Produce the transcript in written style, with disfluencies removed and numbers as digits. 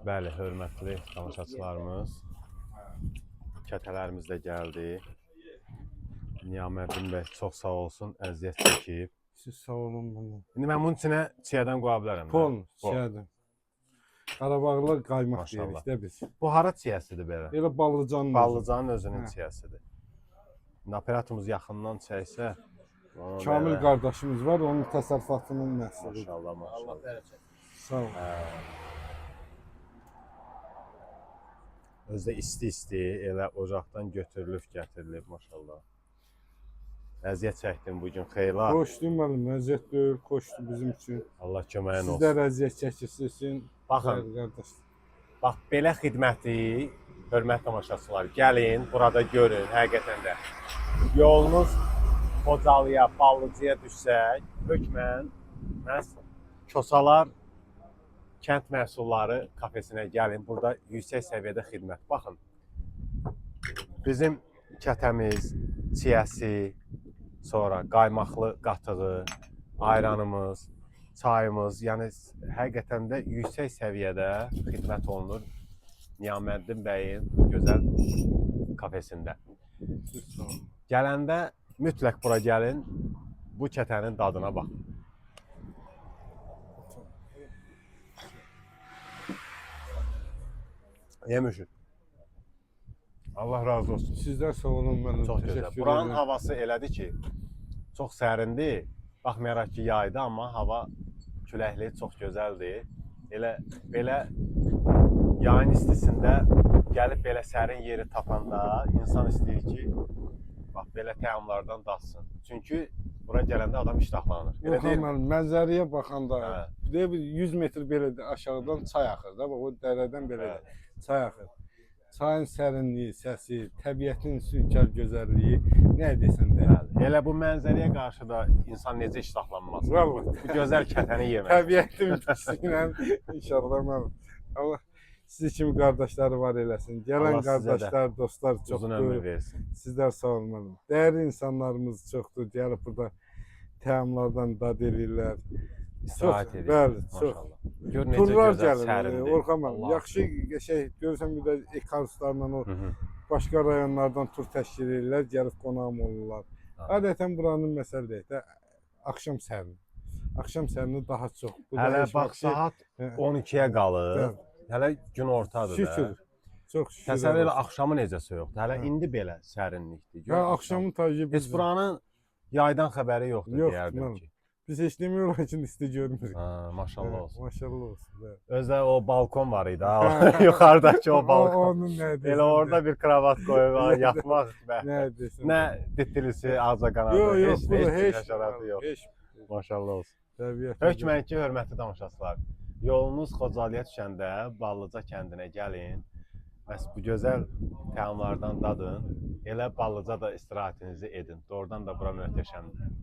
Bəli, hörmətli tamaşaçılarımız, kətələrimiz də gəldi. Niyaməddin bəy çox sağ olsun, əziyyət çəkib. Siz sağ olun bunu. İndi mən bunun içinə çiyədən qoya bilərəm. Pol, çiyədən. Qarabağlı qaymaq Maşallah. deyirik də biz. Bu hara çiyəsidir belə? Elə Ballıcanın. Ballıcanın özünün çiyəsidir. İndi operatorumuz yaxından çəksə. Kamil qardaşımız var, onun təsərrüfatının məhsulu. Maşallah, maşallah. Sağ ol. Özdə isti-isti elə ocaqdan götürülüb, gətirilib, maşallah. Əziyyət çəkdim bugün, xeyla. Xoşdur müəllim, əziyyət deyil, xoşdur bizim üçün. Allah köməyin olsun. Sizlər əziyyət çəkirsin. Baxın, qardaş. bax belə xidməti, hörmətli tamaşaçılar, gəlin, burada görün, həqiqətən də. Yolunuz Xocalıya, Ballıcıya düşsək, hökmən məhz Kosalar Kənd Məhsulları kafesinə gəlin, burada yüksək səviyyədə xidmət. Baxın, bizim kətəmiz, çiyəsi, sonra qaymaqlı qatığı, ayranımız, çayımız, yəni həqiqətən də yüksək səviyyədə xidmət olunur Niyaməddin bəyin gözəl kafesində. Gələndə mütləq bura gəlin, bu kətənin dadına baxın. Yemişik. Allah razı olsun. Sizlər sağ olun müəllim. Çox gözəl. Buranın havası elədir ki, çox sərindir. Baxmayaraq ki, yaydı, amma hava küləkli, çox gözəldir. Elə belə yayın istisində gəlib belə sərin yeri tapanda insan istəyir ki, bax belə təamlardan datsın. Çünki bura gələndə adam iştahlanır. Elə deyil mi? Mənzərəyə baxanda, 100 metr belə aşağıdan çay axır da, bax o dərədən belə çay axır. Çayın sərinliyi, səsi, təbiətin sünkar gözəlliyi, nə desən də. Elə bu mənzərəyə qarşı da insan necə iştahlanmaz? Bravo. Bu gözəl kətəni yemək. Təbiətin üstüylə inşallah mən. Allah sizi kimi qardaşları var eləsin. Gələn qardaşlar, dostlar çoxdur. Uzun ömür versin. Sizlər sağ olun. Dəyərli insanlarımız çoxdur. Gəlib burada təamlardan dad edirlər. İstirahət edir. Bəli, çox. Gör necə Turlar gözəl gəlir, sərindir. Orxan müəllim. Yaxşı görürsən bir də ekaruslarla o başqa rayonlardan tur təşkil edirlər, gəlib qonağım olurlar. Adətən buranın məsələ deyək də axşam sərini. Axşam sərini daha çox. Hələ bax saat 12-yə qalır. Hələ gün ortadır da. Şükür. Çox şükür. Təsəvvür elə axşamı necə soyuqdur. Hələ indi belə sərinlikdir. Hə, axşamın tacı heç buranın yaydan xəbəri yoxdur deyərdim ki. Biz heç demiyorlar ki, isti görmürük. Maşallah olsun. Maşallah olsun. Özdə o balkon var idi, yuxarıdakı o balkon. Onun nədir? Elə orada bir kravat qoyub yatmaq. Nədir? Nə ditilisi, ağza qanadı, heç həşəratı yox. Maşallah olsun. Hökmən ki, hörmətli tamaşaçılar, yolunuz Xocalıya düşəndə Ballıca kəndinə gəlin. Bəs bu gözəl təamlardan dadın. Elə Ballıca da istirahətinizi edin. Doğrudan da bura möhtəşəmdir.